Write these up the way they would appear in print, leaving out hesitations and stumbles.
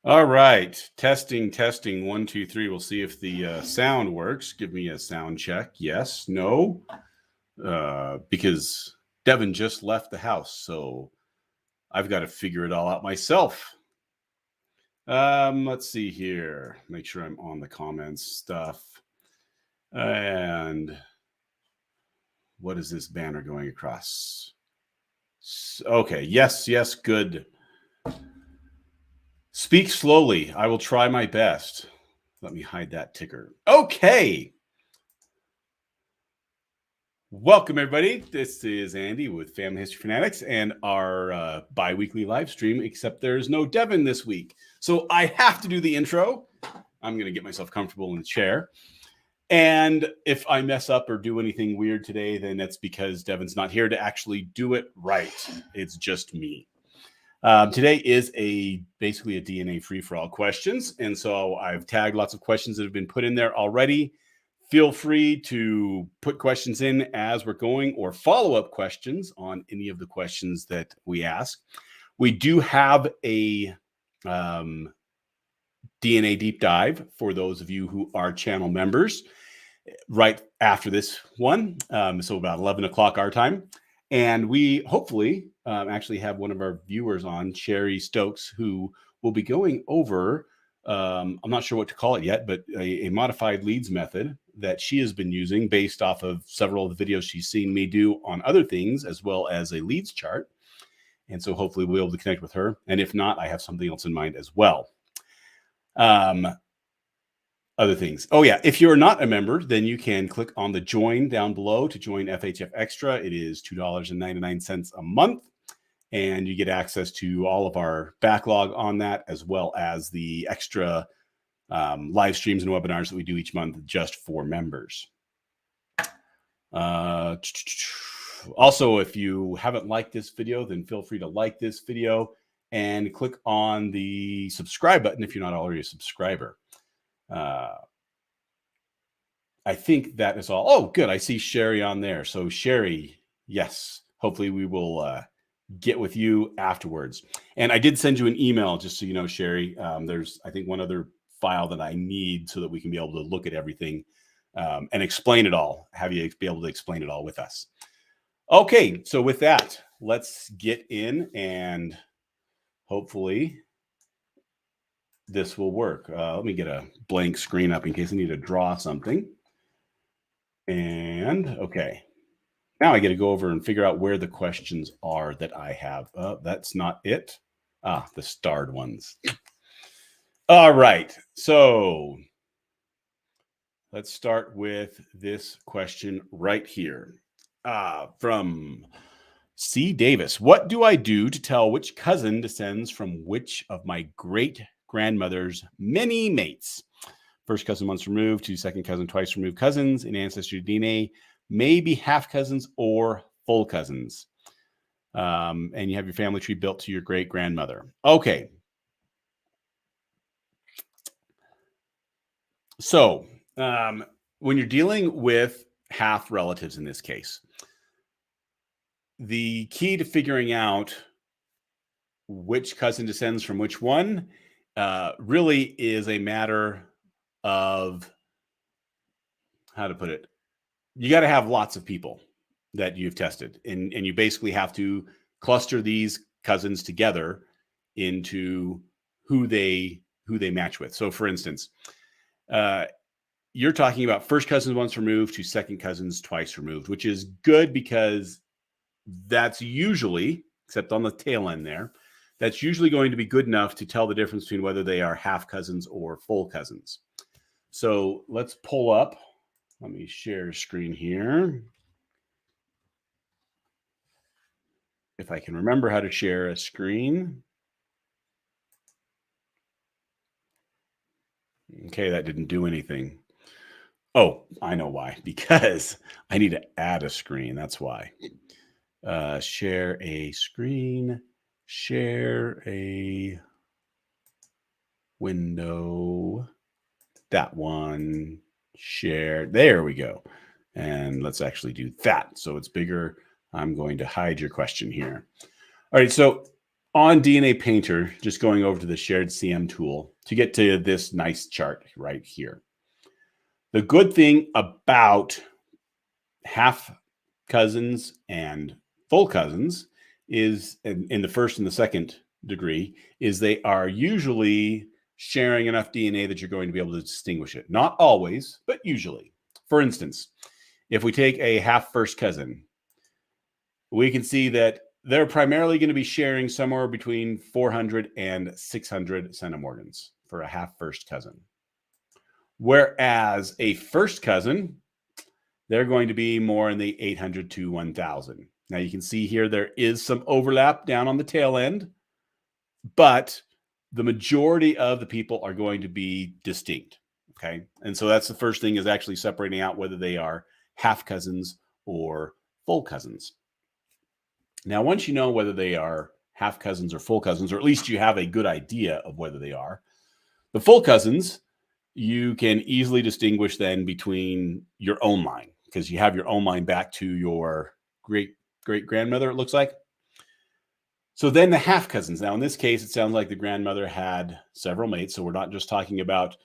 All right. Testing, testing. 1, 2, 3. We'll see if the sound works. Give me a sound check. Yes, no. Because Devin just left the house, so I've got to figure it all out myself. Let's see here. Make sure I'm on the comments stuff. And what is this banner going across? Okay. Yes, yes, good. Speak slowly. I will try my best. Let me hide that ticker. Okay. Welcome, everybody. This is Andy with Family History Fanatics and our bi-weekly live stream, except there's no Devin this week. So I have to do the intro. I'm going to get myself comfortable in the chair. And if I mess up or do anything weird today, then that's because Devin's not here to actually do it right. It's just me. Today is basically a DNA free-for-all questions. And so I've tagged lots of questions that have been put in there already. Feel free to put questions in as we're going or follow-up questions on any of the questions that we ask. We do have a DNA deep dive for those of you who are channel members right after this one. So about 11 o'clock our time. And we hopefully actually have one of our viewers on, Sherry Stokes, who will be going over, I'm not sure what to call it yet, but a modified leads method that she has been using based off of several of the videos she's seen me do on other things, as well as a leads chart. And so hopefully we'll be able to connect with her. And if not, I have something else in mind as well. Other things. Oh yeah, if you're not a member, then you can click on the join down below to join FHF Extra. It is $2.99 a month, and you get access to all of our backlog on that, as well as the extra live streams and webinars that we do each month just for members. Also, if you haven't liked this video, then feel free to like this video and click on the subscribe button if you're not already a subscriber. I think that is all. Oh, good. I see Sherry on there. So Sherry, yes, hopefully we will get with you afterwards. And I did send you an email, just so you know, Sherry. There's, I think, one other file that I need so that we can be able to look at everything and explain it all, have you be able to explain it all with us. Okay, so with that, let's get in and hopefully this will work. Let me get a blank screen up in case I need to draw something. And okay, now I get to go over and figure out where the questions are that I have. That's not it. The starred ones. All right, so let's start with this question right here from C. Davis. What do I do to tell which cousin descends from which of my great-grandmother's many mates? First cousin once removed to second cousin twice removed cousins in ancestry DNA may be half cousins or full cousins. And you have your family tree built to your great-grandmother. Okay. So when you're dealing with half relatives in this case, the key to figuring out which cousin descends from which one really is a matter of, how to put it, you got to have lots of people that you've tested, and you basically have to cluster these cousins together into who they match with. So for instance, you're talking about first cousins once removed to second cousins twice removed, which is good because that's usually, except on the tail end there, that's usually going to be good enough to tell the difference between whether they are half cousins or full cousins. So let's pull up. Let me share screen here. If I can remember how to share a screen. Okay, that didn't do anything. Oh, I know why. Because I need to add a screen. That's why. Share a screen. Share a window. That one. Share. There we go. And let's actually do that so it's bigger. I'm going to hide your question here. All right. So on DNA Painter, just going over to the shared CM tool to get to this nice chart right here. The good thing about half cousins and full cousins is in the first and the second degree is they are usually sharing enough DNA that you're going to be able to distinguish it. Not always, but usually. For instance, if we take a half first cousin, we can see that they're primarily going to be sharing somewhere between 400 and 600 centimorgans for a half first cousin. Whereas a first cousin, they're going to be more in the 800 to 1,000. Now you can see here there is some overlap down on the tail end, but the majority of the people are going to be distinct. Okay. And so that's the first thing, is actually separating out whether they are half cousins or full cousins. Now, once you know whether they are half cousins or full cousins, or at least you have a good idea of whether they are, the full cousins, you can easily distinguish then between your own line, because you have your own line back to your great-great-grandmother, it looks like. So then the half cousins. Now, in this case, it sounds like the grandmother had several mates. So we're not just talking about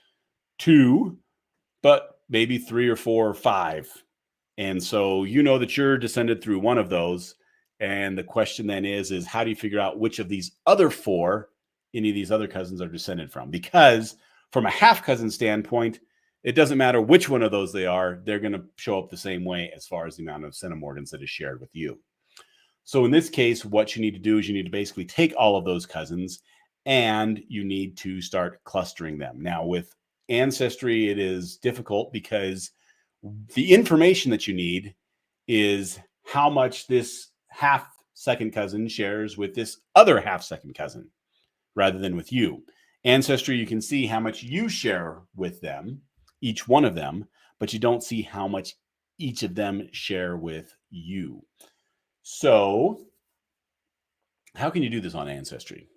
2, but maybe 3 or 4 or 5. And so you know that you're descended through one of those. And the question then is how do you figure out which of these other 4 any of these other cousins are descended from? Because from a half cousin standpoint, it doesn't matter which one of those they are, they're going to show up the same way as far as the amount of centimorgans that is shared with you. So in this case, what you need to do is you need to basically take all of those cousins and you need to start clustering them. Now with Ancestry, it is difficult because the information that you need is how much this half second cousin shares with this other half second cousin rather than with you. Ancestry, you can see how much you share with them, each one of them, but you don't see how much each of them share with you. So how can you do this on Ancestry?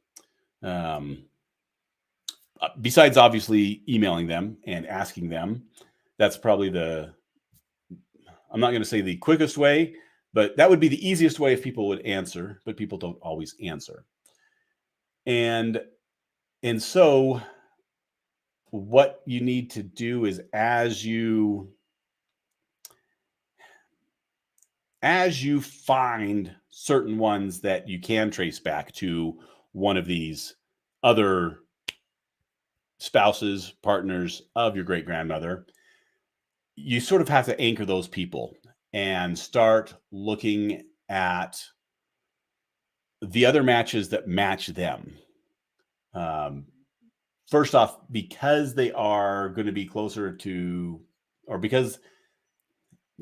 Besides obviously emailing them and asking them, that's probably I'm not going to say the quickest way, but that would be the easiest way if people would answer, but people don't always answer. And so what you need to do is as you find certain ones that you can trace back to one of these other spouses, partners of your great-grandmother, you sort of have to anchor those people and start looking at the other matches that match them. First off, because they are going to be closer to, or because,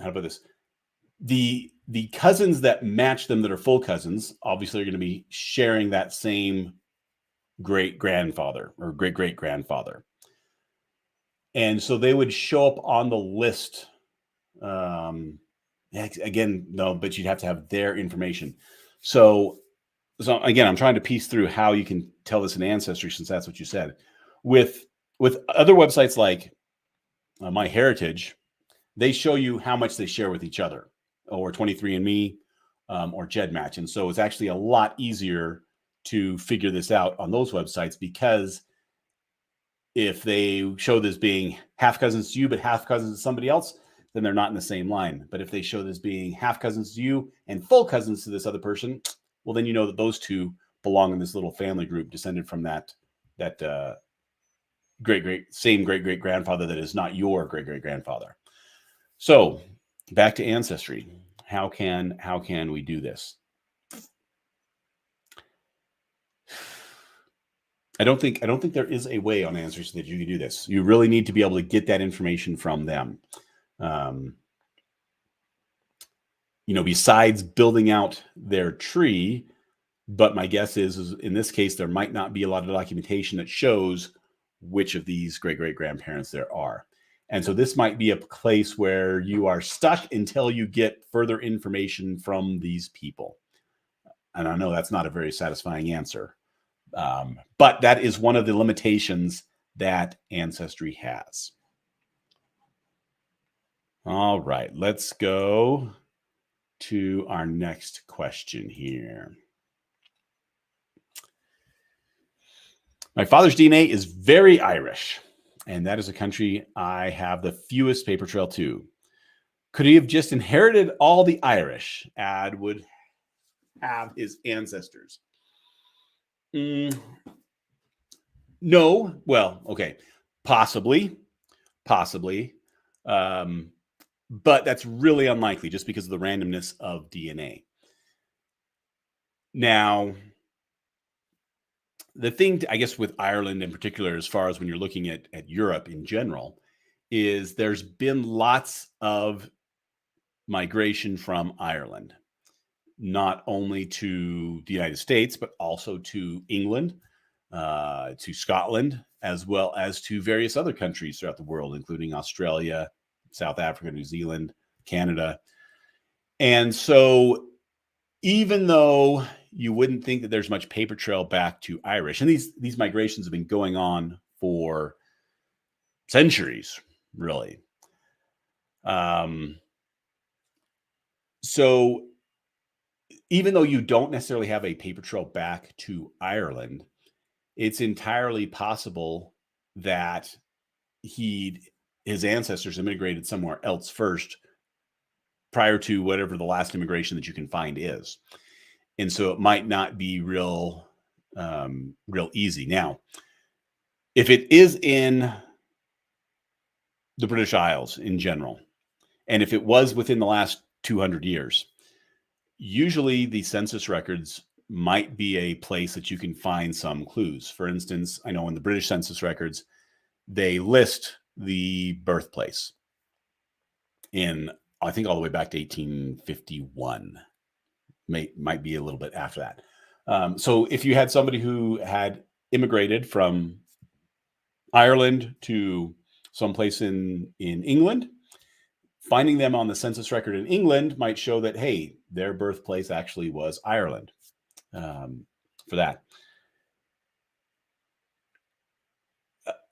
how about this? The cousins that match them that are full cousins, obviously are going to be sharing that same great-grandfather or great-great-grandfather. And so they would show up on the list. Again, no, but you'd have to have their information. So again, I'm trying to piece through how you can tell this in Ancestry, since that's what you said. With other websites like MyHeritage, they show you how much they share with each other, or 23andMe, or GEDmatch. And so it's actually a lot easier to figure this out on those websites, because if they show this being half cousins to you, but half cousins to somebody else, then they're not in the same line. But if they show this being half cousins to you and full cousins to this other person, well, then you know that those two belong in this little family group descended from that same great grandfather that is not your great grandfather. So back to Ancestry. How can we do this? I don't think there is a way on Ancestry that you can do this. You really need to be able to get that information from them. Besides building out their tree, but my guess is in this case, there might not be a lot of documentation that shows which of these great-great-grandparents there are. And so this might be a place where you are stuck until you get further information from these people. And I know that's not a very satisfying answer. But that is one of the limitations that Ancestry has. All right, let's go to our next question here. My father's DNA is very Irish, and that is a country I have the fewest paper trail to. Could he have just inherited all the Irish? Ad would have his ancestors. No. Well, okay. Possibly. But that's really unlikely just because of the randomness of DNA. Now, the thing, I guess, with Ireland in particular, as far as when you're looking at Europe in general, is there's been lots of migration from Ireland, not only to the United States, but also to England, to Scotland, as well as to various other countries throughout the world, including Australia, South Africa, New Zealand, Canada. And so even though you wouldn't think that there's much paper trail back to Irish, and these migrations have been going on for centuries, really. So even though you don't necessarily have a paper trail back to Ireland, it's entirely possible that his ancestors immigrated somewhere else first prior to whatever the last immigration that you can find is. And so it might not be real easy. Now, if it is in the British Isles in general, and if it was within the last 200 years, usually the census records might be a place that you can find some clues. For instance, I know in the British census records, they list the birthplace in, I think, all the way back to 1851. Might be a little bit after that. So if you had somebody who had immigrated from Ireland to someplace in England, finding them on the census record in England might show that, hey, their birthplace actually was Ireland. For that.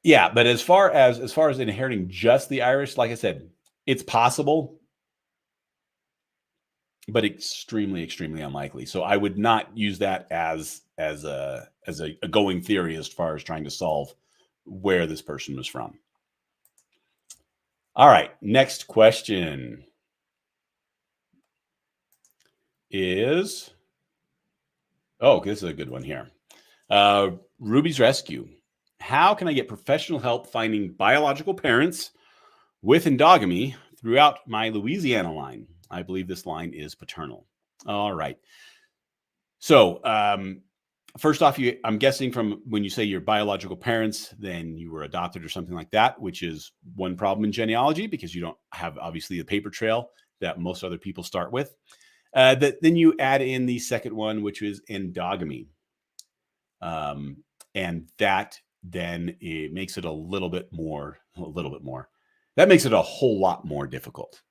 Yeah, but as far as inheriting just the Irish, like I said, it's possible, but extremely, extremely unlikely. So I would not use that as a going theory as far as trying to solve where this person was from. All right, next question is, this is a good one here. Ruby's Rescue. How can I get professional help finding biological parents with endogamy throughout my Louisiana line? I believe this line is paternal. All right. So first off, I'm guessing from when you say your biological parents, then you were adopted or something like that, which is one problem in genealogy because you don't have obviously the paper trail that most other people start with. Then you add in the second one, which is endogamy. And that then it makes it a little bit more. That makes it a whole lot more difficult.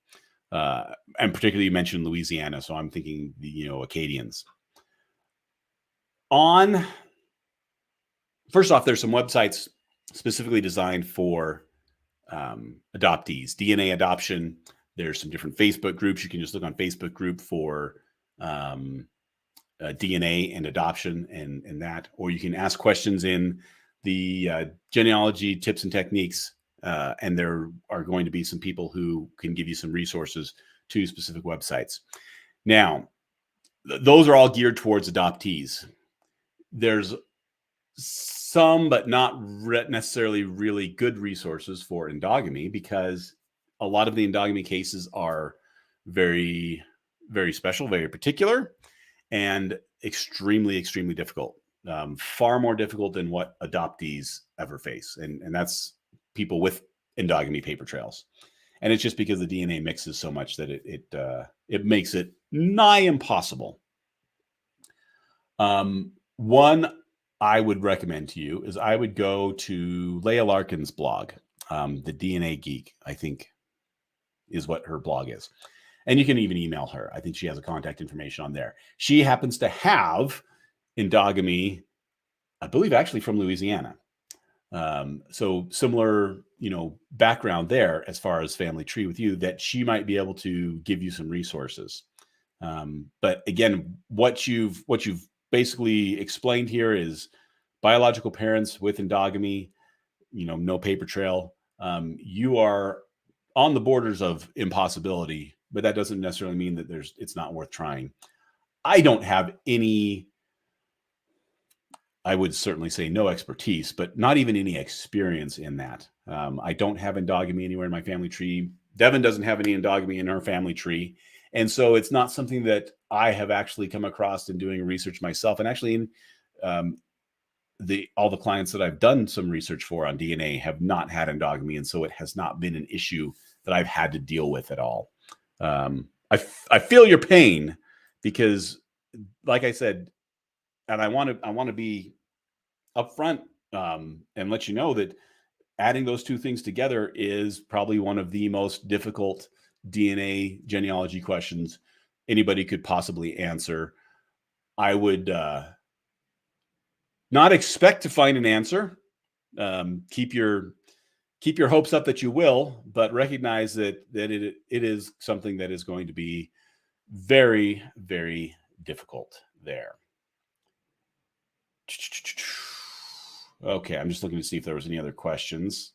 And particularly you mentioned Louisiana, so I'm thinking the Acadians. First off, there's some websites specifically designed for adoptees, DNA adoption. There's some different Facebook groups. You can just look on Facebook group for DNA and adoption and that, or you can ask questions in the genealogy tips and techniques, and there are going to be some people who can give you some resources to specific websites. Now, those are all geared towards adoptees. There's some, but not necessarily really good resources for endogamy because a lot of the endogamy cases are very, very special, very particular, and extremely, extremely difficult. Far more difficult than what adoptees ever face. And that's people with endogamy paper trails. And it's just because the DNA mixes so much that it makes it nigh impossible. One I would recommend to you is I would go to Leah Larkin's blog, the DNA Geek, I think is what her blog is. And you can even email her. I think she has a contact information on there. She happens to have endogamy, I believe, actually from Louisiana. So similar, background there as far as family tree with you, that she might be able to give you some resources. But again, what you've basically explained here is biological parents with endogamy, no paper trail, you are on the borders of impossibility, but that doesn't necessarily mean that it's not worth trying. I don't have any, I would certainly say no expertise, but not even any experience in that. I don't have endogamy anywhere in my family tree. Devin doesn't have any endogamy in her family tree. And so it's not something that I have actually come across in doing research myself. And actually, in all the clients that I've done some research for on DNA have not had endogamy. And so it has not been an issue that I've had to deal with at all. I feel your pain because, like I said, and I want to be upfront and let you know that adding those two things together is probably one of the most difficult DNA genealogy questions anybody could possibly answer. I would not expect to find an answer. Keep your hopes up that you will, but recognize that it is something that is going to be very, very difficult there. Okay, I'm just looking to see if there was any other questions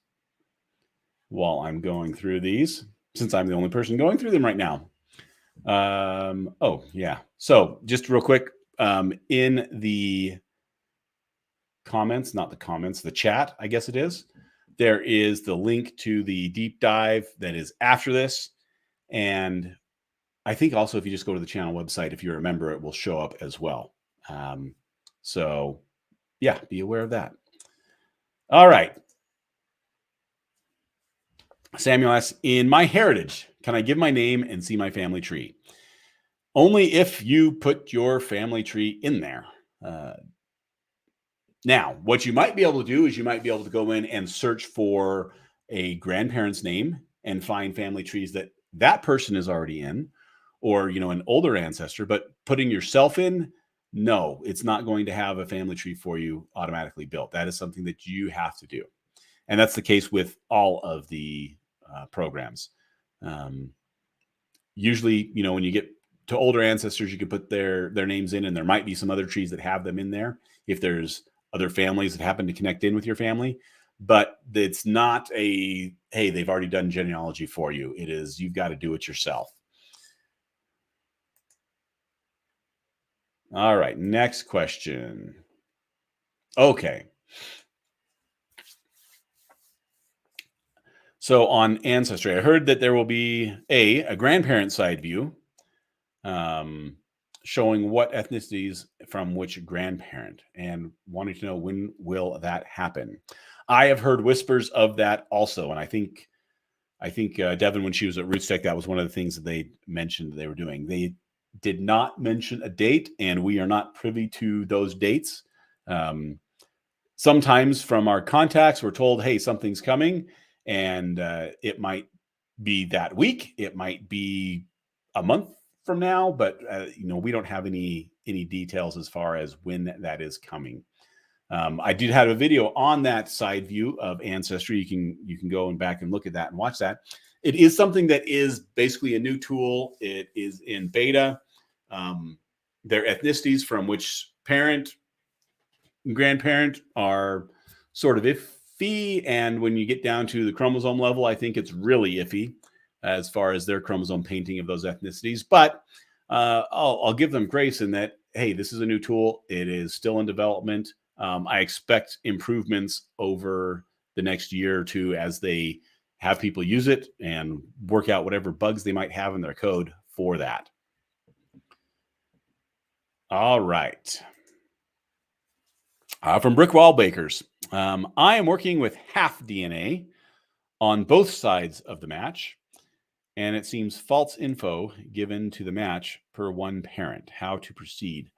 while I'm going through these, since I'm the only person going through them right now. Oh, yeah. So just real quick, in the comments, not the comments, the chat, I guess it is, there is the link to the deep dive that is after this. And I think also if you just go to the channel website, if you remember, it will show up as well. So yeah, be aware of that. All right. Samuel asks, in my heritage, can I give my name and see my family tree? Only if you put your family tree in there. Now, what you might be able to do is you might be able to go in and search for a grandparent's name and find family trees that person is already in, or, an older ancestor, but putting yourself in, no, it's not going to have a family tree for you automatically built. That is something that you have to do. And that's the case with all of the programs. Usually, when you get to older ancestors, you can put their names in, and there might be some other trees that have them in there if there's other families that happen to connect in with your family. But it's not hey, they've already done genealogy for you. It is, you've got to do it yourself. All right, next question. Okay. So on Ancestry, I heard that there will be a grandparent side view showing what ethnicities from which grandparent, and wanting to know when will that happen. I have heard whispers of that also, and I think Devin, when she was at Rootstech, that was one of the things that they mentioned they were doing. They did not mention a date, and we are not privy to those dates. Sometimes from our contacts, we're told, hey, something's coming, and it might be that week, it might be a month from now, but we don't have any details as far as when that is coming. I did have a video on that side view of Ancestry. You can go and back and look at that and watch that. It is something that is basically a new tool. It is in beta. Their ethnicities from which parent and grandparent are sort of iffy, and when you get down to the chromosome level, I think it's really iffy as far as their chromosome painting of those ethnicities. But I'll give them grace in that, hey, this is a new tool. It is still in development. I expect improvements over the next year or two as they have people use it and work out whatever bugs they might have in their code for that. All right. From Brick Wall Bakers, I am working with half DNA on both sides of the match, and it seems false info given to the match per one parent. How to proceed?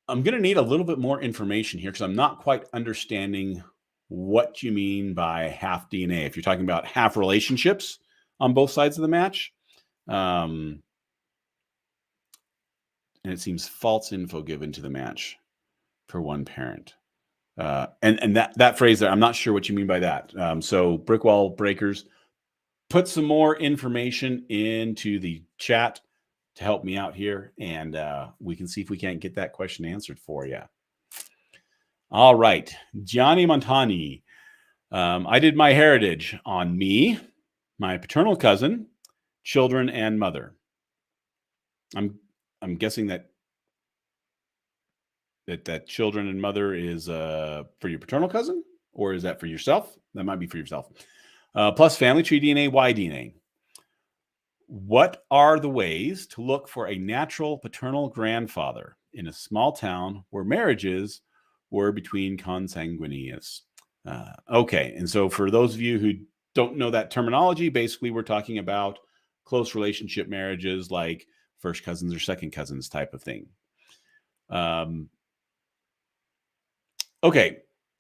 I'm going to need a little bit more information here because I'm not quite understanding what you mean by half DNA. If you're talking about half relationships on both sides of the match, and it seems false info given to the match per one parent. And that phrase there, I'm not sure what you mean by that. So Brick Wall Breakers, put some more information into the chat to help me out here, and we can see if we can't get that question answered for you. All right. Gianni Montani. I did my heritage on me, my paternal cousin, children, and mother. I'm guessing that children and mother is for your paternal cousin, or is that for yourself? That might be for yourself. Plus family tree DNA, Y DNA. What are the ways to look for a natural paternal grandfather in a small town where marriages were between consanguineous? Okay, and so for those of you who don't know that terminology, basically we're talking about close relationship marriages like first cousins or second cousins type of thing. Okay,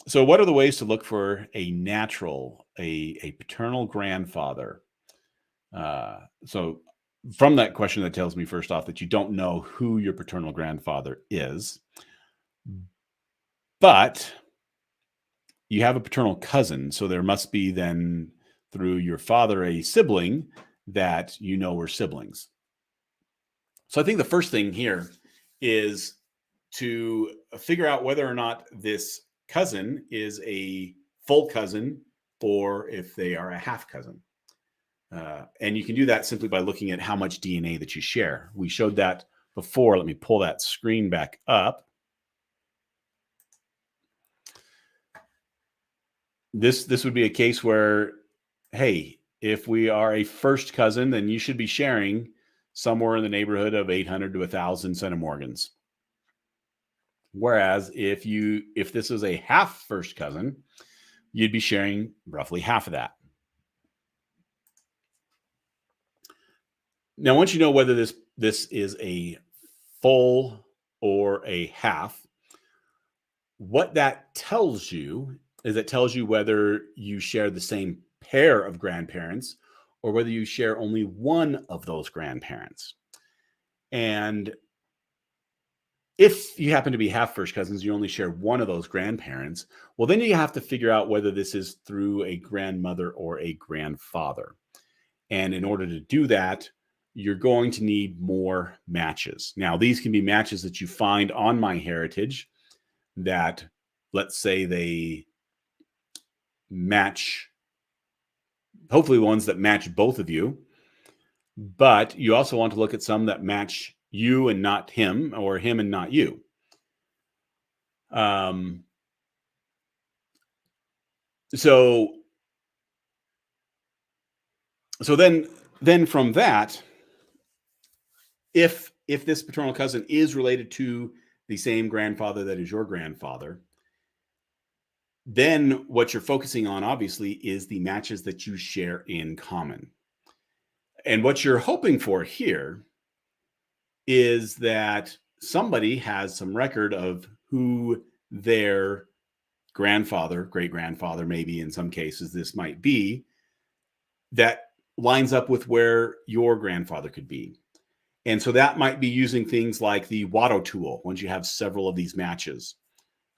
so what are the ways to look for a natural, a paternal grandfather? So from that question, that tells me first off that you don't know who your paternal grandfather is, but you have a paternal cousin. So there must be then through your father, a sibling that you know were siblings. So I think the first thing here is to figure out whether or not this cousin is a full cousin or if they are a half cousin. And you can do that simply by looking at how much DNA that you share. We showed that before. Let me pull that screen back up. This would be a case where, hey, if we are a first cousin, then you should be sharing somewhere in the neighborhood of 800 to 1,000 centimorgans. Whereas if this is a half first cousin, you'd be sharing roughly half of that. Now, once you know whether this is a full or a half, what that tells you is it tells you whether you share the same pair of grandparents or whether you share only one of those grandparents. And if you happen to be half first cousins, you only share one of those grandparents, well, then you have to figure out whether this is through a grandmother or a grandfather. And in order to do that, you're going to need more matches. Now, these can be matches that you find on MyHeritage that, let's say, they match, hopefully ones that match both of you. But you also want to look at some that match you and not him, or him and not you. So then from that, if this paternal cousin is related to the same grandfather that is your grandfather, then what you're focusing on, obviously, is the matches that you share in common. And what you're hoping for here is that somebody has some record of who their grandfather, great grandfather, maybe in some cases this might be, that lines up with where your grandfather could be. And so that might be using things like the Watto tool once you have several of these matches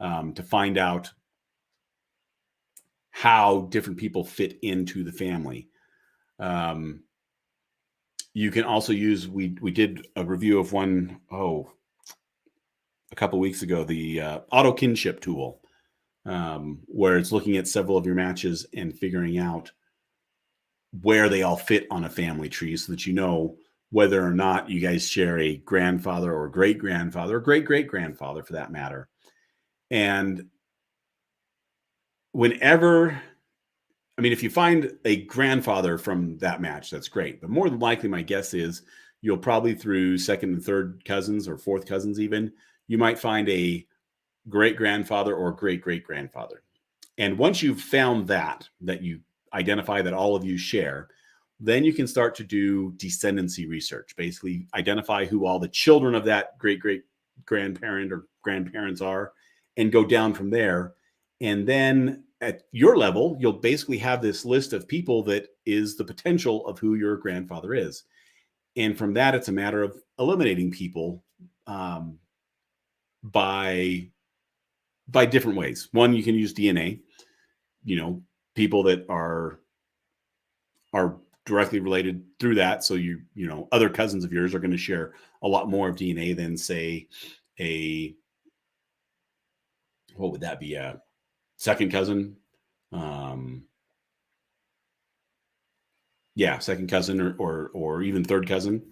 to find out how different people fit into the family. You can also use, we did a review of one, a couple of weeks ago, the auto kinship tool, where it's looking at several of your matches and figuring out where they all fit on a family tree so that you know whether or not you guys share a grandfather or great-grandfather or great-great-grandfather for that matter. And whenever, I mean, if you find a grandfather from that match, that's great. But more than likely, my guess is you'll probably, through second and third cousins or fourth cousins even, you might find a great-grandfather or great-great-grandfather. And once you've found that you identify that all of you share, then you can start to do descendancy research. Basically, identify who all the children of that great-great-grandparent or grandparents are and go down from there. And then at your level, you'll basically have this list of people that is the potential of who your grandfather is. And from that, it's a matter of eliminating people by different ways. One, you can use DNA, people that are directly related through that. So other cousins of yours are going to share a lot more of DNA than, say, a what would that be? A second cousin? Yeah, second cousin or even third cousin.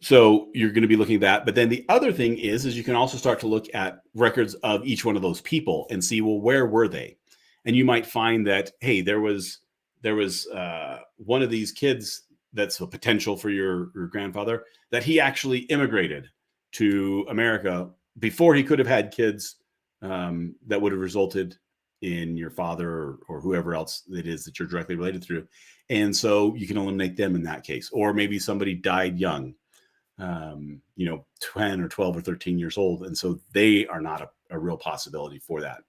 So you're going to be looking at that. But then the other thing is you can also start to look at records of each one of those people and see, well, where were they? And you might find that, hey, there was one of these kids that's a potential for your grandfather, that he actually immigrated to America before he could have had kids that would have resulted in your father or whoever else it is that you're directly related through. And so you can eliminate them in that case. Or maybe somebody died young, 10 or 12 or 13 years old. And so they are not a real possibility for that.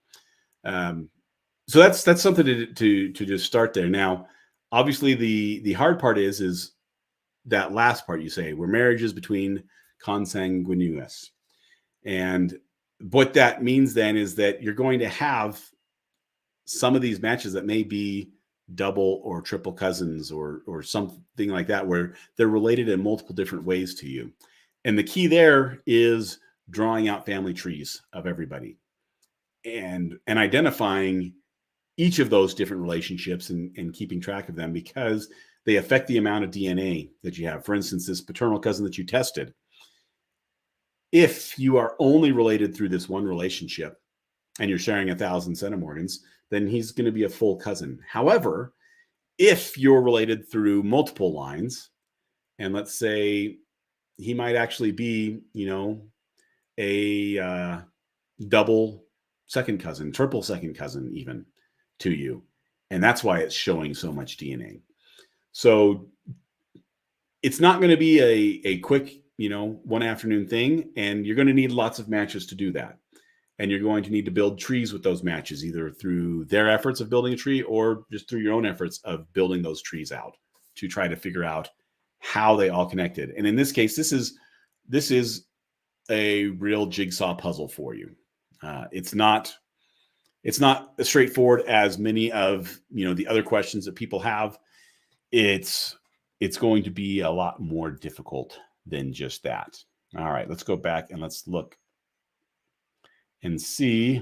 So that's something to just start there. Now, obviously the hard part is that last part you say, where marriage is between consanguineous. And what that means then is that you're going to have some of these matches that may be double or triple cousins or something like that, where they're related in multiple different ways to you. And the key there is drawing out family trees of everybody and identifying each of those different relationships and keeping track of them, because they affect the amount of DNA that you have. For instance, this paternal cousin that you tested, if you are only related through this one relationship and you're sharing 1,000 centimorgans, then he's going to be a full cousin. However, if you're related through multiple lines, and let's say he might actually be, a double second cousin, triple second cousin even to you. And that's why it's showing so much DNA. So it's not going to be a quick, one afternoon thing. And you're going to need lots of matches to do that. And you're going to need to build trees with those matches, either through their efforts of building a tree or just through your own efforts of building those trees out to try to figure out how they all connected. And in this case, this is a real jigsaw puzzle for you. It's not as straightforward as many of the other questions that people have. It's going to be a lot more difficult than just that. All right, let's go back and let's look and see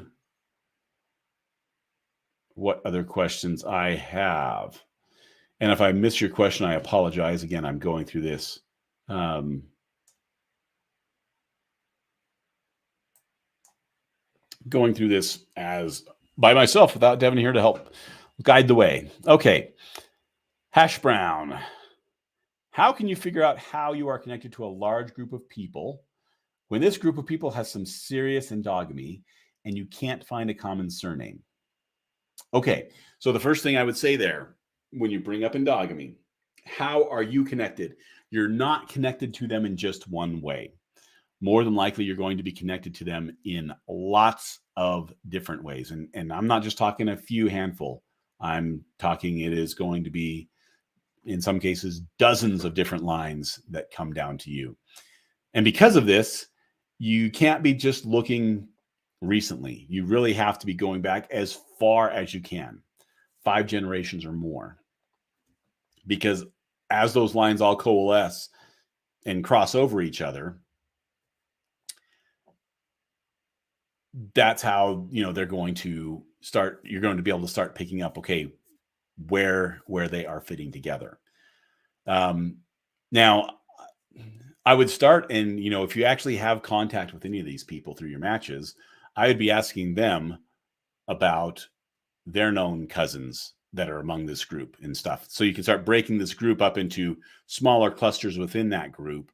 what other questions I have. And if I miss your question, I apologize. Again, I'm going through this. Going through this as by myself without Devin here to help guide the way. Okay. Hash Brown. How can you figure out how you are connected to a large group of people when this group of people has some serious endogamy and you can't find a common surname? Okay, so the first thing I would say there, when you bring up endogamy, how are you connected? You're not connected to them in just one way. More than likely, you're going to be connected to them in lots of different ways. And I'm not just talking a few handful. I'm talking it is going to be, in some cases, dozens of different lines that come down to you. And because of this, you can't be just looking recently. You really have to be going back as far as you can, 5 generations or more. Because as those lines all coalesce and cross over each other, that's how they're going to start. You're going to be able to start picking up, okay, where they are fitting together. Now, I would start, and if you actually have contact with any of these people through your matches, I would be asking them about their known cousins that are among this group and stuff. So you can start breaking this group up into smaller clusters within that group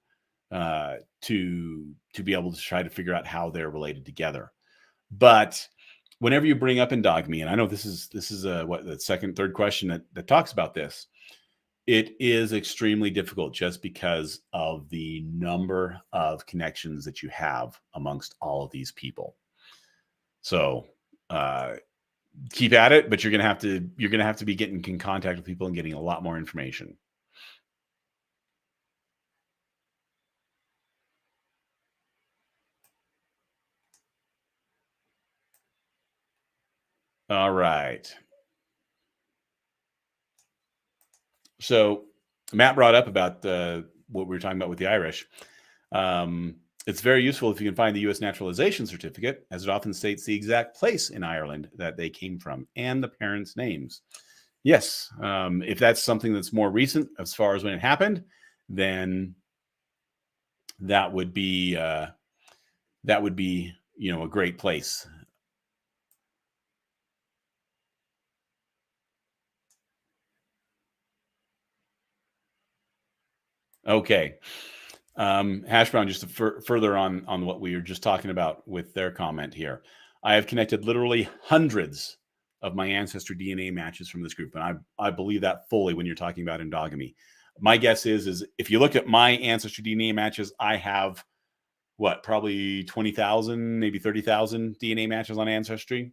to be able to try to figure out how they're related together. But whenever you bring up endogamy, and I know this is the second, third question that talks about this, it is extremely difficult just because of the number of connections that you have amongst all of these people. So keep at it, but you're gonna have to be getting in contact with people and getting a lot more information. All right. So Matt brought up about what we were talking about with the Irish. It's very useful if you can find the U.S. naturalization certificate, as it often states the exact place in Ireland that they came from and the parents' names. Yes, if that's something that's more recent as far as when it happened, then that would be a great place. Okay. Hash Brown, just to further on what we were just talking about with their comment here. I have connected literally hundreds of my ancestry DNA matches from this group, and I believe that fully when you're talking about endogamy. My guess is if you look at my ancestry DNA matches, I have probably 20,000, maybe 30,000 DNA matches on Ancestry.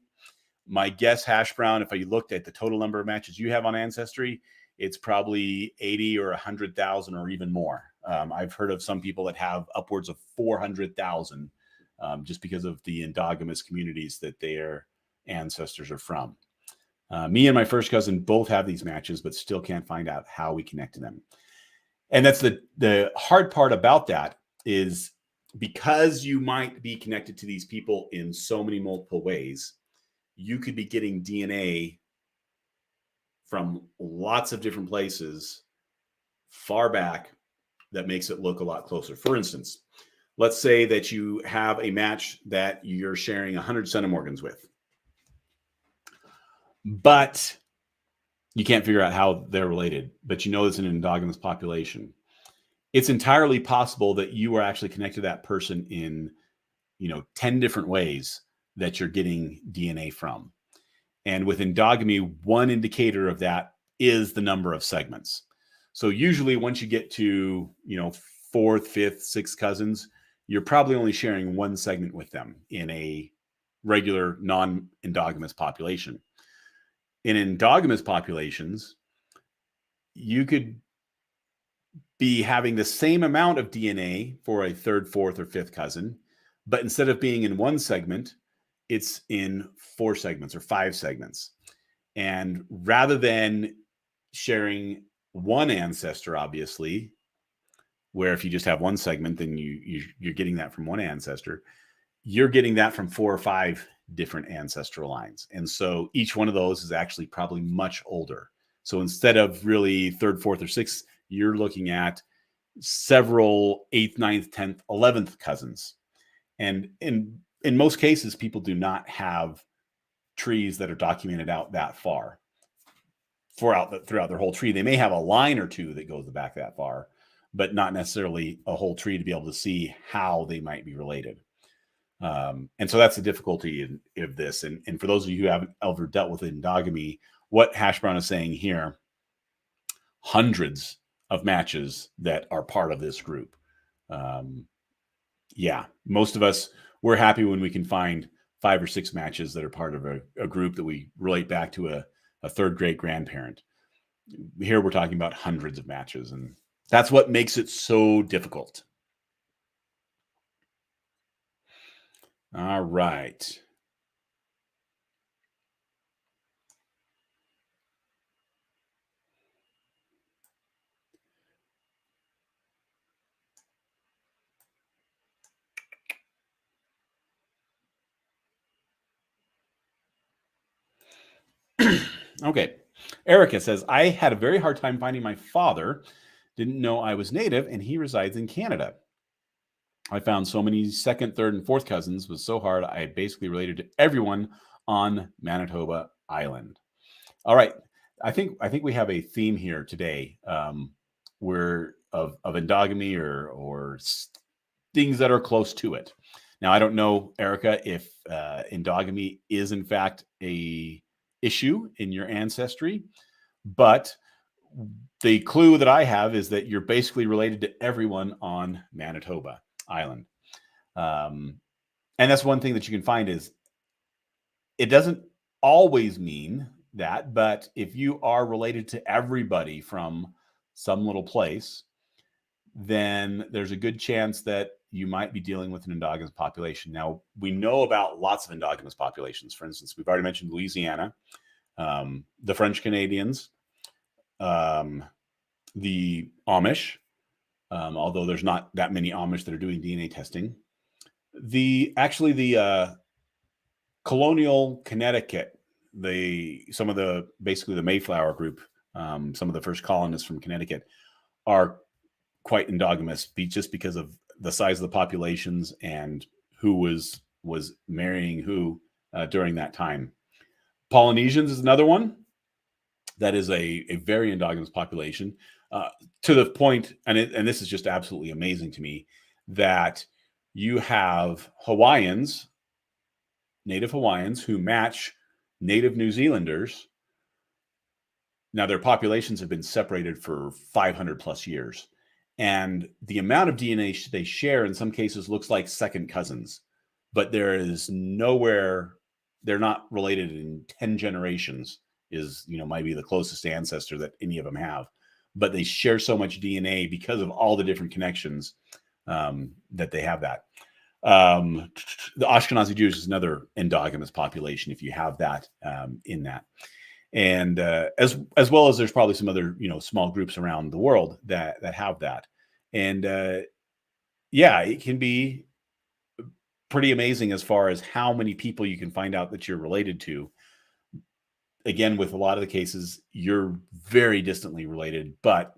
My guess, Hash Brown, if I looked at the total number of matches you have on Ancestry, it's probably 80 or 100,000 or even more. I've heard of some people that have upwards of 400,000 just because of the endogamous communities that their ancestors are from. Me and my first cousin both have these matches, but still can't find out how we connect to them. And that's the hard part about that is because you might be connected to these people in so many multiple ways, you could be getting DNA from lots of different places far back that makes it look a lot closer. For instance, let's say that you have a match that you're sharing 100 centimorgans with, but you can't figure out how they're related, but you know it's an endogamous population. It's entirely possible that you are actually connected to that person in 10 different ways that you're getting DNA from. And with endogamy, one indicator of that is the number of segments. So usually once you get to, fourth, fifth, sixth cousins, you're probably only sharing one segment with them in a regular non-endogamous population. In endogamous populations, you could be having the same amount of DNA for a third, fourth, or fifth cousin, but instead of being in one segment, it's in 4 segments or 5 segments. And rather than sharing one ancestor, obviously, where if you just have one segment, then you're getting that from one ancestor, you're getting that from 4 or 5 different ancestral lines. And so each one of those is actually probably much older. So instead of really third, fourth, or sixth, you're looking at several 8th, 9th, 10th, 11th cousins. And in most cases, people do not have trees that are documented out that far throughout their whole tree. They may have a line or two that goes back that far, but not necessarily a whole tree to be able to see how they might be related. And so that's the difficulty of this. And for those of you who haven't ever dealt with endogamy, what Hash Brown is saying here, hundreds of matches that are part of this group. Most of us, we're happy when we can find 5 or 6 matches that are part of a group that we relate back to a third great grandparent. Here we're talking about hundreds of matches, and that's what makes it so difficult. All right. Okay. Erica says, I had a very hard time finding my father. Didn't know I was Native, and he resides in Canada. I found so many second, third, and fourth cousins. It was so hard. I basically related to everyone on Manitoba Island. All right. I think we have a theme here today. Where of endogamy or things that are close to it. Now, I don't know, Erica, if endogamy is in fact a issue in your ancestry, but the clue that I have is that you're basically related to everyone on Manitoba Island. And that's one thing that you can find is it doesn't always mean that, but if you are related to everybody from some little place, then there's a good chance that you might be dealing with an endogamous population. Now, we know about lots of endogamous populations. For instance, we've already mentioned Louisiana, the French Canadians, the Amish, although there's not that many Amish that are doing DNA testing. The colonial Connecticut, some of the basically the Mayflower group, some of the first colonists from Connecticut are quite endogamous, just because of the size of the populations and who was marrying who during that time. Polynesians is another one that is a very endogamous population, to the point, and this is just absolutely amazing to me, that you have Hawaiians, native Hawaiians, who match native New Zealanders. Now, their populations have been separated for 500 plus years. And the amount of DNA they share in some cases looks like second cousins, but there is nowhere, they're not related in 10 generations, is, might be the closest ancestor that any of them have. But they share so much DNA because of all the different connections that they have that. The Ashkenazi Jews is another endogamous population, if you have that in that. And as well as there's probably some other small groups around the world that have that. And yeah, it can be pretty amazing as far as how many people you can find out that you're related to. Again, with a lot of the cases, you're very distantly related, but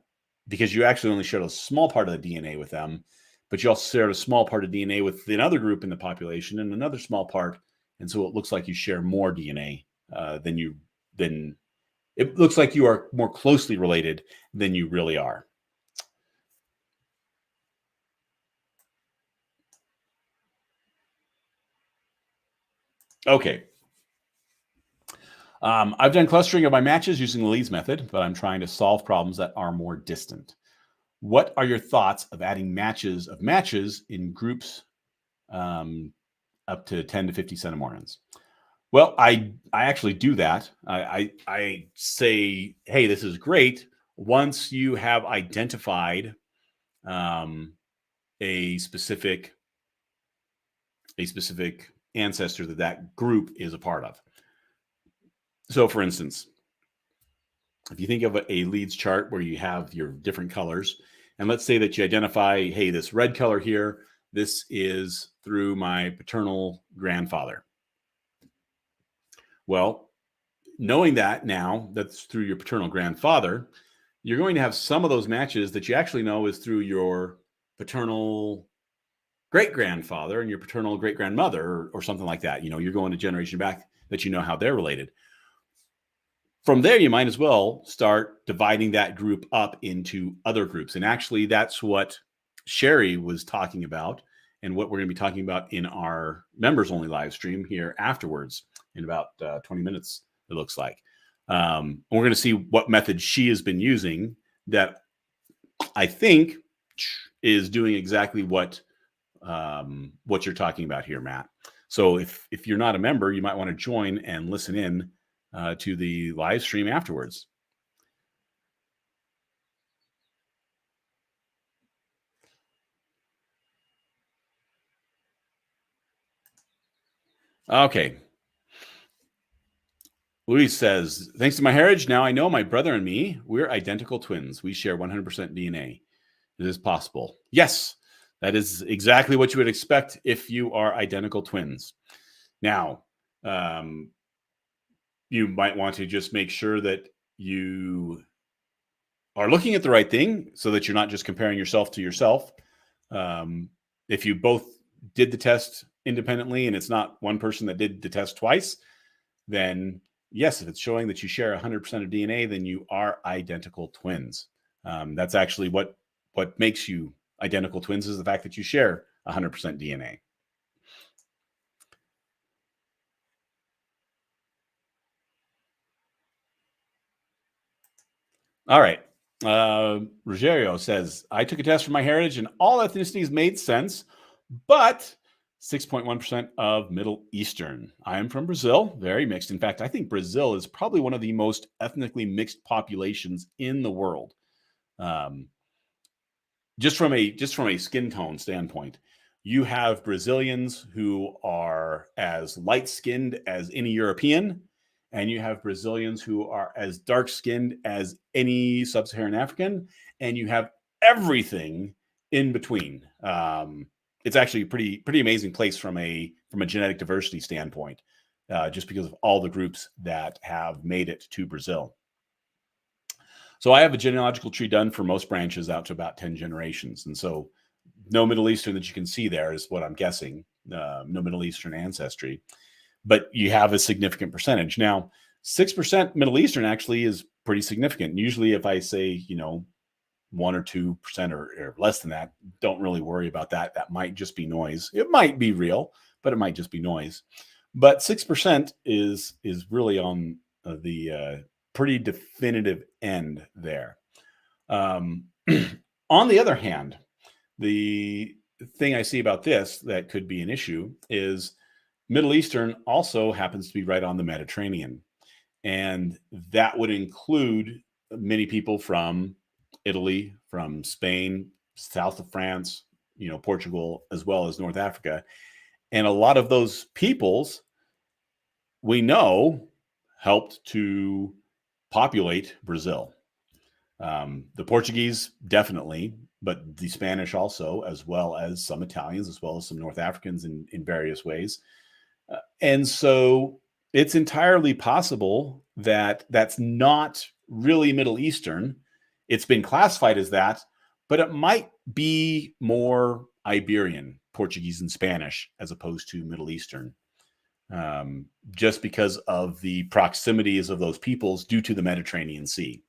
because you actually only shared a small part of the DNA with them, but you also shared a small part of DNA with another group in the population and another small part. And so it looks like you share more DNA than it looks like you are more closely related than you really are. Okay. I've done clustering of my matches using the Leeds method, but I'm trying to solve problems that are more distant. What are your thoughts of adding matches in groups up to 10 to 50 centimorgans? Well, I actually do that. I say, hey, this is great. Once you have identified a specific ancestor that group is a part of. So, for instance, if you think of a Leeds chart where you have your different colors, and let's say that you identify, hey, this red color here, this is through my paternal grandfather. Well, knowing that now that's through your paternal grandfather, you're going to have some of those matches that you actually know is through your paternal great-grandfather and your paternal great-grandmother or something like that. You're going a generation back that you know how they're related. From there, you might as well start dividing that group up into other groups. And actually, that's what Sherry was talking about and what we're going to be talking about in our members-only live stream here afterwards in about 20 minutes, it looks like. We're going to see what method she has been using that I think is doing exactly what you're talking about here, Matt. So if you're not a member, you might want to join and listen in to the live stream afterwards. Okay. Luis says, thanks to my heritage, now I know my brother and me, we're identical twins. We share 100% DNA. Is this possible? Yes, that is exactly what you would expect if you are identical twins. Now, you might want to just make sure that you are looking at the right thing so that you're not just comparing yourself to yourself. If you both did the test independently and it's not one person that did the test twice, then yes, if it's showing that you share 100% of DNA, then you are identical twins. That's actually what makes you identical twins, is the fact that you share 100% DNA. All right. Rogerio says, I took a test for my heritage and all ethnicities made sense, but 6.1% of Middle Eastern. I am from Brazil, very mixed. In fact, I think Brazil is probably one of the most ethnically mixed populations in the world. Just from a skin tone standpoint, you have Brazilians who are as light-skinned as any European, and you have Brazilians who are as dark-skinned as any sub-Saharan African, and you have everything in between. It's actually a pretty amazing place from a genetic diversity standpoint, just because of all the groups that have made it to Brazil. So I have a genealogical tree done for most branches out to about 10 generations. And so no Middle Eastern that you can see there is what I'm guessing. No Middle Eastern ancestry, but you have a significant percentage. Now, 6% Middle Eastern actually is pretty significant. Usually if I say, 1 or 2% or less than that, don't really worry about that. That might just be noise. It might be real, but it might just be noise. But 6% is really on the pretty definitive end there. On the other hand, the thing I see about this that could be an issue is Middle Eastern also happens to be right on the Mediterranean. And that would include many people from Italy, from Spain, south of France, Portugal, as well as North Africa. And a lot of those peoples we know helped to populate Brazil. The Portuguese, definitely, but the Spanish also, as well as some Italians, as well as some North Africans in various ways. And so it's entirely possible that that's not really Middle Eastern. It's been classified as that, but it might be more Iberian, Portuguese and Spanish, as opposed to Middle Eastern. Just because of the proximities of those peoples due to the Mediterranean Sea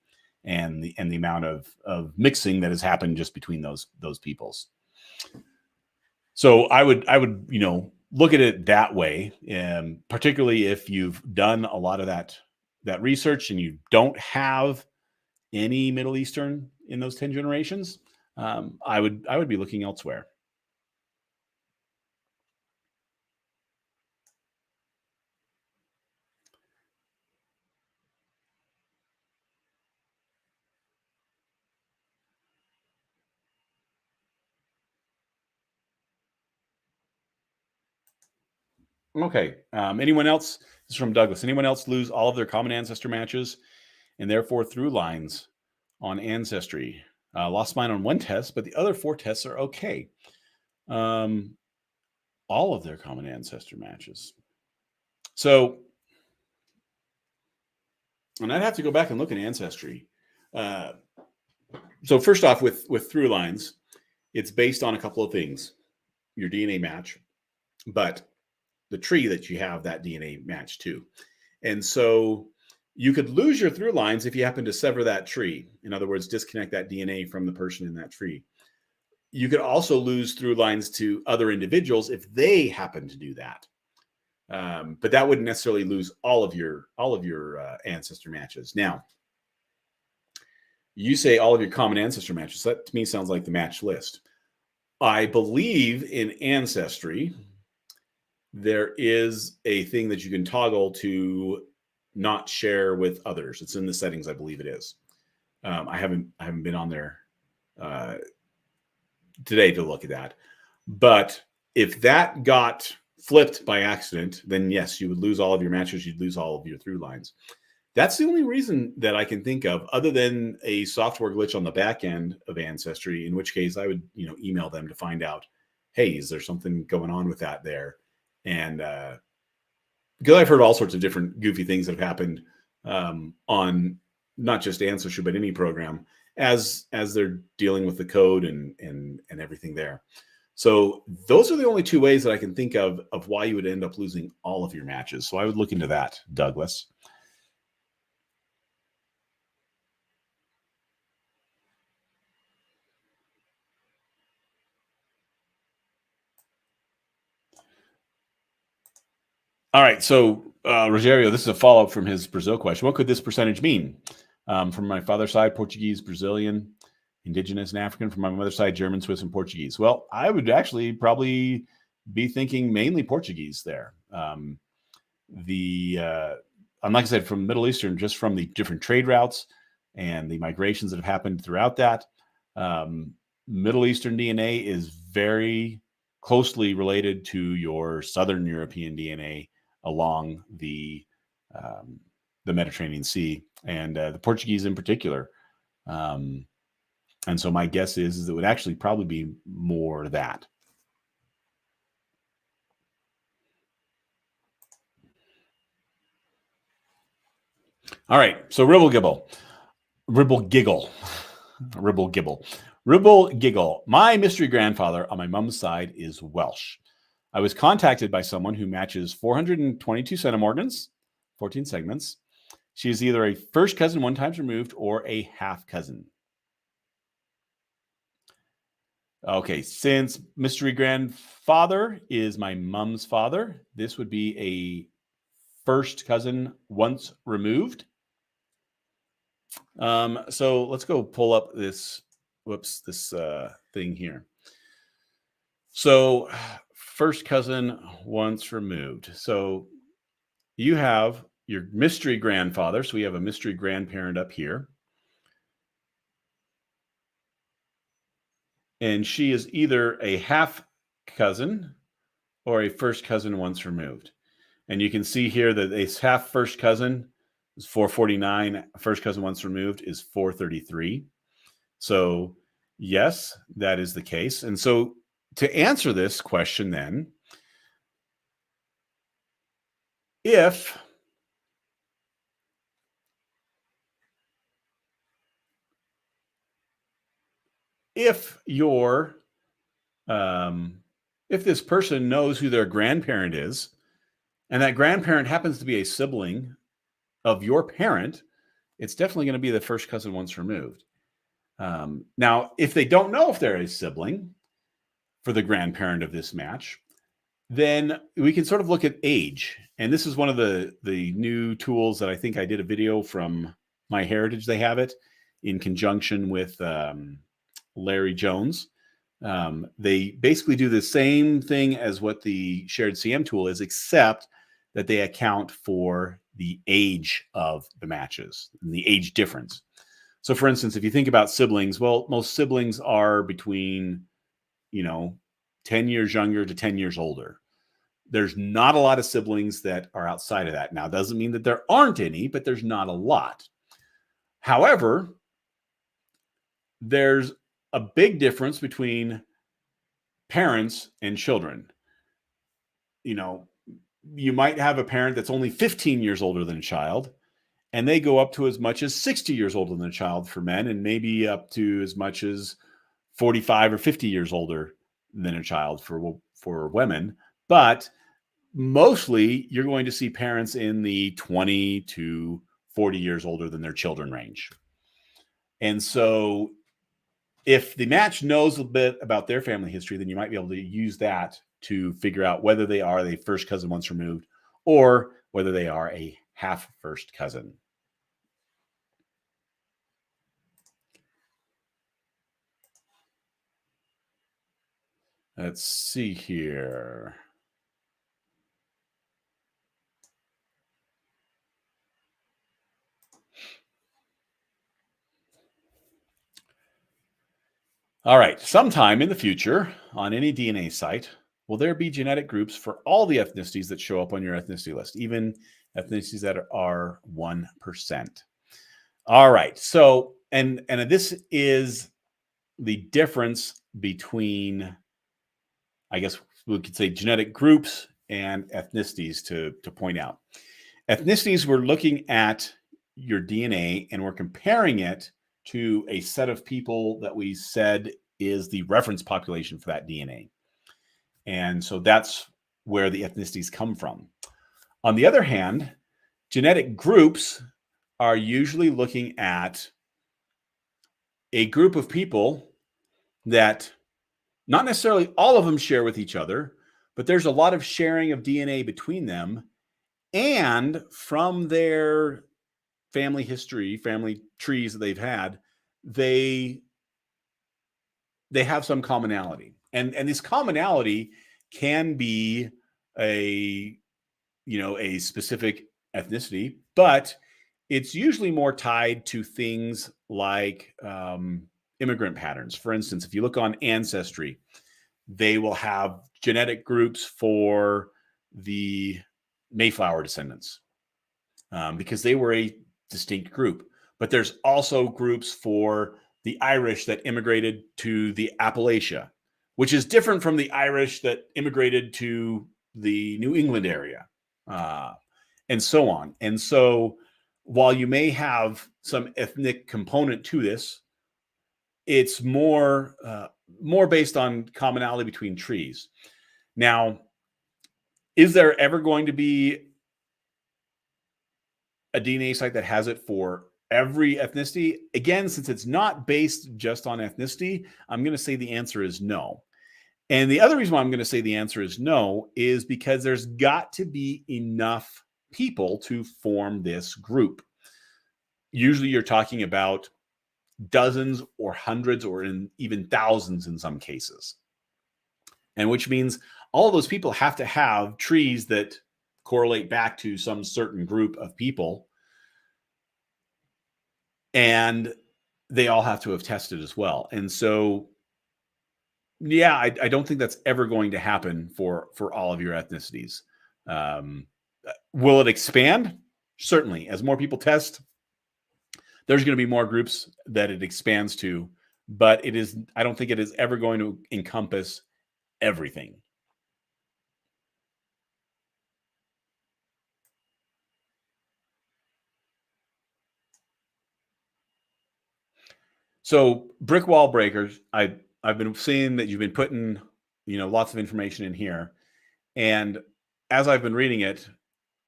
and the amount of mixing that has happened just between those peoples. So I would look at it that way, particularly if you've done a lot of that research and you don't have any Middle Eastern in those 10 generations. I would be looking elsewhere. Okay. Anyone else? This is from Douglas. Anyone else lose all of their common ancestor matches and therefore through lines on Ancestry? Lost mine on one test, but the other 4 tests are okay. All of their common ancestor matches. So, and I'd have to go back and look at Ancestry. So first off, with through lines, it's based on a couple of things: your DNA match, but the tree that you have that DNA match to. And so you could lose your through lines if you happen to sever that tree. In other words, disconnect that DNA from the person in that tree. You could also lose through lines to other individuals if they happen to do that. But that wouldn't necessarily lose all of your ancestor matches. Now, you say all of your common ancestor matches. That to me sounds like the match list. I believe in Ancestry, there is a thing that you can toggle to not share with others. It's in the settings, I believe it is. I haven't been on there today to look at that. But if that got flipped by accident, then yes, you would lose all of your matches. You'd lose all of your through lines. That's the only reason that I can think of, other than a software glitch on the back end of Ancestry, in which case I would, email them to find out, hey, is there something going on with that there? And because I've heard all sorts of different goofy things that have happened on not just Ancestry, but any program as they're dealing with the code and everything there. So those are the only 2 ways that I can think of why you would end up losing all of your matches. So I would look into that, Douglas. All right. So, Rogerio, this is a follow-up from his Brazil question. What could this percentage mean? From my father's side, Portuguese, Brazilian, Indigenous, and African. From my mother's side, German, Swiss, and Portuguese. Well, I would actually probably be thinking mainly Portuguese there. Like I said, from Middle Eastern, just from the different trade routes and the migrations that have happened throughout that. Middle Eastern DNA is very closely related to your Southern European DNA along the Mediterranean Sea, and the Portuguese in particular. And so my guess is it would actually probably be more that. All right, so Ribble Gibble. My mystery grandfather on my mom's side is Welsh. I was contacted by someone who matches 422 centimorgans, 14 segments. She is either a first cousin 1 times removed or a half cousin. Okay, since mystery grandfather is my mom's father, this would be a first cousin once removed. So let's go pull up this, this thing here. So first cousin once removed. So you have your mystery grandfather. So we have a mystery grandparent up here. And she is either a half cousin or a first cousin once removed. And you can see here that a half first cousin is 449. First cousin once removed is 433. So yes, that is the case. And so to answer this question then, if your if this person knows who their grandparent is, and that grandparent happens to be a sibling of your parent, it's definitely going to be the first cousin once removed. Now, if they don't know if they're a sibling for the grandparent of this match, then we can sort of look at age. And this is one of the new tools that I think I did a video from MyHeritage. They have it in conjunction with Larry Jones. They basically do the same thing as what the shared CM tool is, except that they account for the age of the matches and the age difference. So for instance, if you think about siblings, well, most siblings are between, 10 years younger to 10 years older. There's not a lot of siblings that are outside of that. Now, it doesn't mean that there aren't any, but there's not a lot. However, there's a big difference between parents and children. You might have a parent that's only 15 years older than a child, and they go up to as much as 60 years older than a child for men, and maybe up to as much as 45 or 50 years older than a child for women. But mostly you're going to see parents in the 20 to 40 years older than their children range. And so if the match knows a bit about their family history, then you might be able to use that to figure out whether they are the first cousin once removed or whether they are a half first cousin. Let's see here. All right. Sometime in the future, on any DNA site, will there be genetic groups for all the ethnicities that show up on your ethnicity list, even ethnicities that are 1%? All right. So, and this is the difference between, I guess we could say, genetic groups and ethnicities to point out. Ethnicities, we're looking at your DNA and we're comparing it to a set of people that we said is the reference population for that DNA. And so that's where the ethnicities come from. On the other hand, genetic groups are usually looking at a group of people that not necessarily all of them share with each other, but there's a lot of sharing of DNA between them. And from their family history, family trees that they've had, they have some commonality. And this commonality can be a specific ethnicity, but it's usually more tied to things like immigrant patterns. For instance, if you look on Ancestry, they will have genetic groups for the Mayflower descendants because they were a distinct group. But there's also groups for the Irish that immigrated to the Appalachia, which is different from the Irish that immigrated to the New England area, and so on. And so while you may have some ethnic component to this, it's more based on commonality between trees. Now, is there ever going to be a DNA site that has it for every ethnicity? Again, since it's not based just on ethnicity, I'm going to say the answer is no. And the other reason why I'm going to say the answer is no is because there's got to be enough people to form this group. Usually you're talking about dozens or hundreds or even thousands in some cases. And which means all those people have to have trees that correlate back to some certain group of people. And they all have to have tested as well. And so, yeah, I don't think that's ever going to happen for all of your ethnicities. Will it expand? Certainly. As more people test, there's going to be more groups that it expands to, but I don't think it is ever going to encompass everything. So brick wall breakers, I've been seeing that you've been putting, lots of information in here. And as I've been reading it,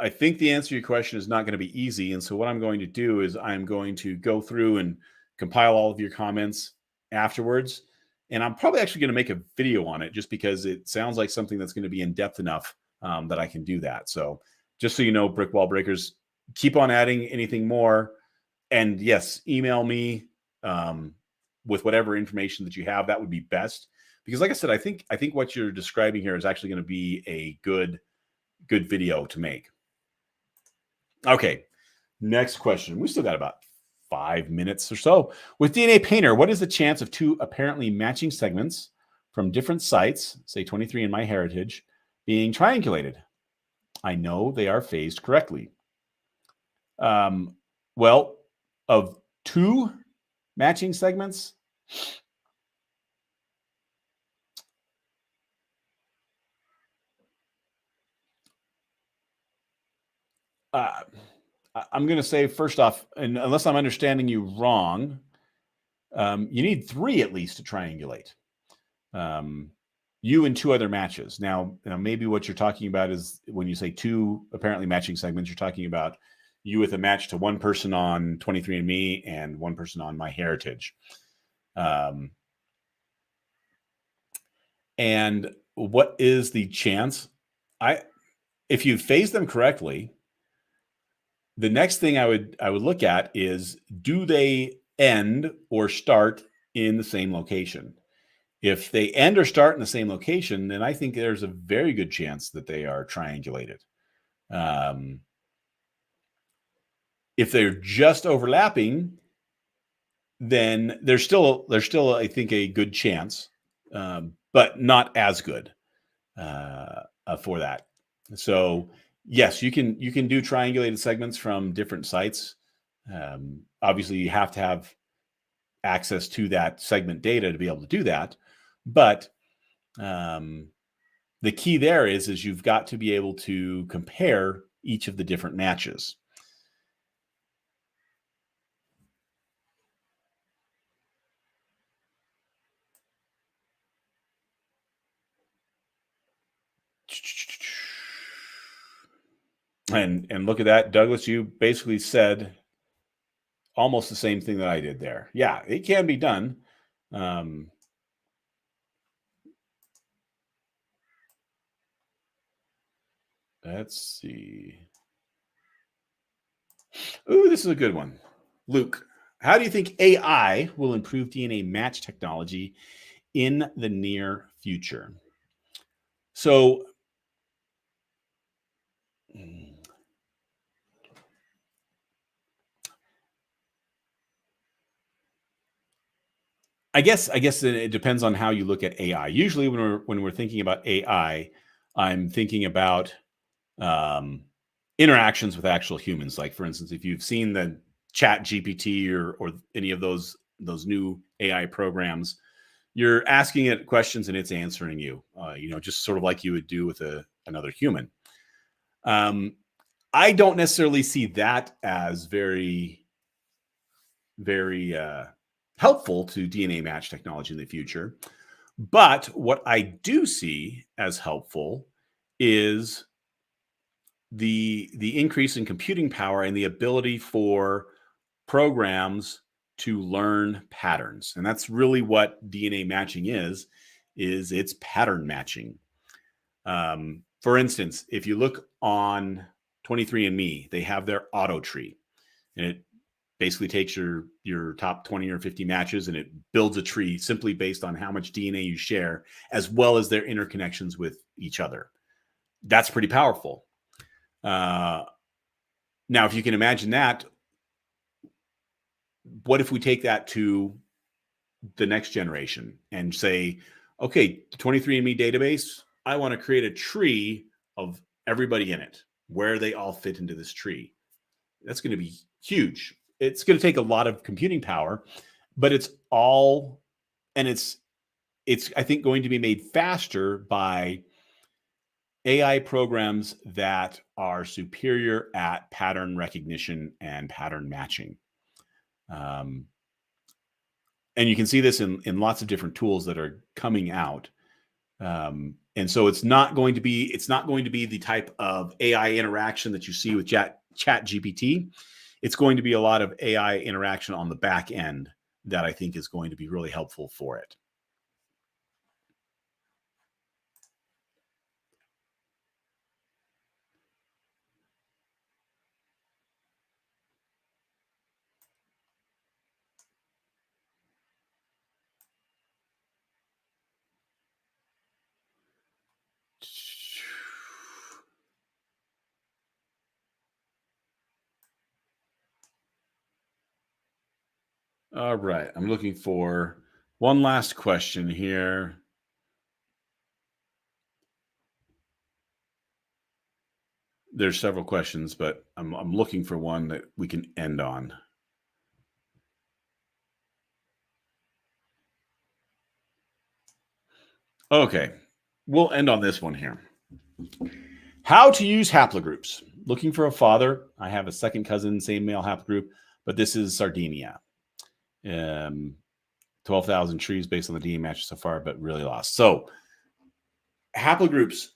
I think the answer to your question is not going to be easy. And so what I'm going to do is I'm going to go through and compile all of your comments afterwards. And I'm probably actually going to make a video on it just because it sounds like something that's going to be in depth enough that I can do that. So just so you know, brick wall breakers, keep on adding anything more. And yes, email me with whatever information that you have. That would be best. Because like I said, I think what you're describing here is actually going to be a good video to make. Okay, next question. We still got about 5 minutes or so. With DNA Painter, what is the chance of two apparently matching segments from different sites, say 23 and MyHeritage, being triangulated? I know they are phased correctly. Well, of two matching segments, I'm going to say first off, and unless I'm understanding you wrong, you need 3 at least to triangulate. You and 2 other matches. Now, maybe what you're talking about is when you say 2 apparently matching segments, you're talking about you with a match to one person on 23andMe and one person on MyHeritage. And what is the chance? If you phase them correctly, the next thing I would look at is, do they end or start in the same location? If they end or start in the same location, then I think there's a very good chance that they are triangulated. If they're just overlapping, then there's still I think a good chance, but not as good for that. So yes, you can do triangulated segments from different sites. Obviously, you have to have access to that segment data to be able to do that. But the key there is you've got to be able to compare each of the different matches. And look at that, Douglas, you basically said almost the same thing that I did there. Yeah, it can be done. Let's see. Ooh, this is a good one. Luke, how do you think AI will improve DNA match technology in the near future? So, I guess it depends on how you look at AI. Usually, when we're thinking about AI, I'm thinking about interactions with actual humans. Like, for instance, if you've seen the Chat GPT or any of those those new AI programs, you're asking it questions and it's answering you, just sort of like you would do with another human. I don't necessarily see that as very, very helpful to DNA match technology in the future. But what I do see as helpful is the increase in computing power and the ability for programs to learn patterns. And that's really what DNA matching is it's pattern matching. For instance, if you look on 23andMe, they have their auto tree, and it basically takes your top 20 or 50 matches and it builds a tree simply based on how much DNA you share, as well as their interconnections with each other. That's pretty powerful. Now, if you can imagine that, what if we take that to the next generation and say, okay, the 23andMe database, I want to create a tree of everybody in it, where they all fit into this tree. That's going to be huge. It's going to take a lot of computing power, but it's I think going to be made faster by AI programs that are superior at pattern recognition and pattern matching. And you can see this in lots of different tools that are coming out. And so it's not going to be the type of AI interaction that you see with Chat GPT. It's going to be a lot of AI interaction on the back end that I think is going to be really helpful for it. All right. I'm looking for one last question here. There's several questions, but I'm looking for one that we can end on. Okay. We'll end on this one here. How to use haplogroups. Looking for a father. I have a second cousin, same male haplogroup, but this is Sardinia. 12,000 trees based on the DNA match so far, but really lost. So haplogroups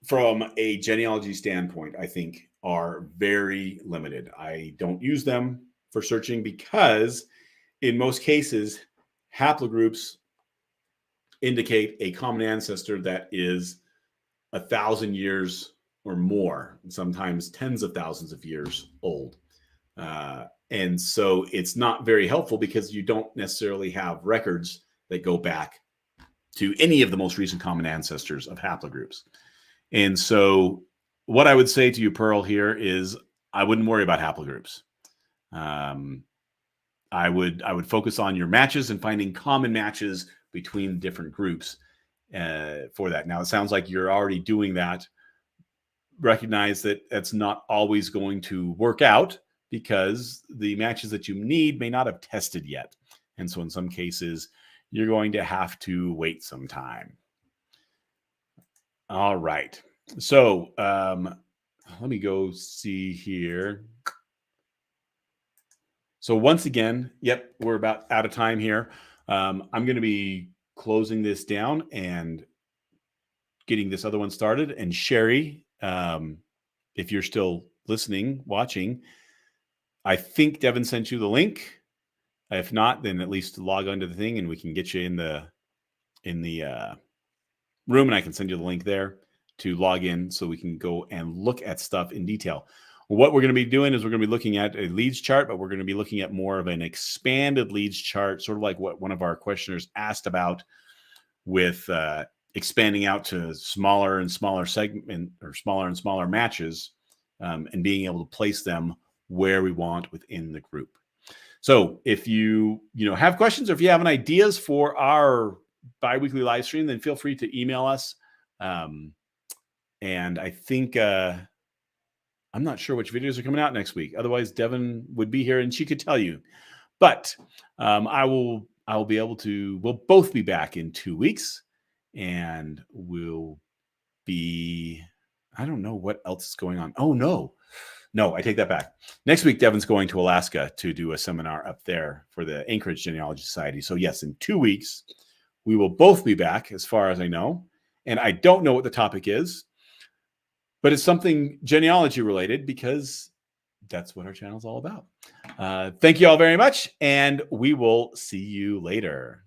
from a genealogy standpoint, I think, are very limited. I don't use them for searching because in most cases, haplogroups indicate a common ancestor that is 1,000 years or more, sometimes tens of thousands of years old. And so it's not very helpful because you don't necessarily have records that go back to any of the most recent common ancestors of haplogroups. And so what I would say to you, Pearl, here is I wouldn't worry about haplogroups. I would focus on your matches and finding common matches between different groups for that. Now, it sounds like you're already doing that. Recognize that that's not always going to work out because the matches that you need may not have tested yet. And so in some cases, you're going to have to wait some time. All right. So let me go see here. So once again, yep, we're about out of time here. I'm going to be closing this down and getting this other one started. And Sherry, if you're still listening, watching, I think Devin sent you the link. If not, then at least log onto the thing and we can get you in the room and I can send you the link there to log in so we can go and look at stuff in detail. What we're going to be doing is we're going to be looking at a leads chart, but we're going to be looking at more of an expanded leads chart, sort of like what one of our questioners asked about with expanding out to smaller and smaller segment or smaller and smaller matches and being able to place them where we want within the group. So if you have questions or if you have any ideas for our bi-weekly live stream, then feel free to email us. And I think I'm not sure which videos are coming out next week. Otherwise, Devin would be here and she could tell you. But I will be able to. We'll both be back in 2 weeks, and we'll be. I don't know what else is going on. Oh no, I take that back. Next week, Devin's going to Alaska to do a seminar up there for the Anchorage Genealogy Society. So yes, in 2 weeks, we will both be back, as far as I know. And I don't know what the topic is, but it's something genealogy related because that's what our channel is all about. Thank you all very much, and we will see you later.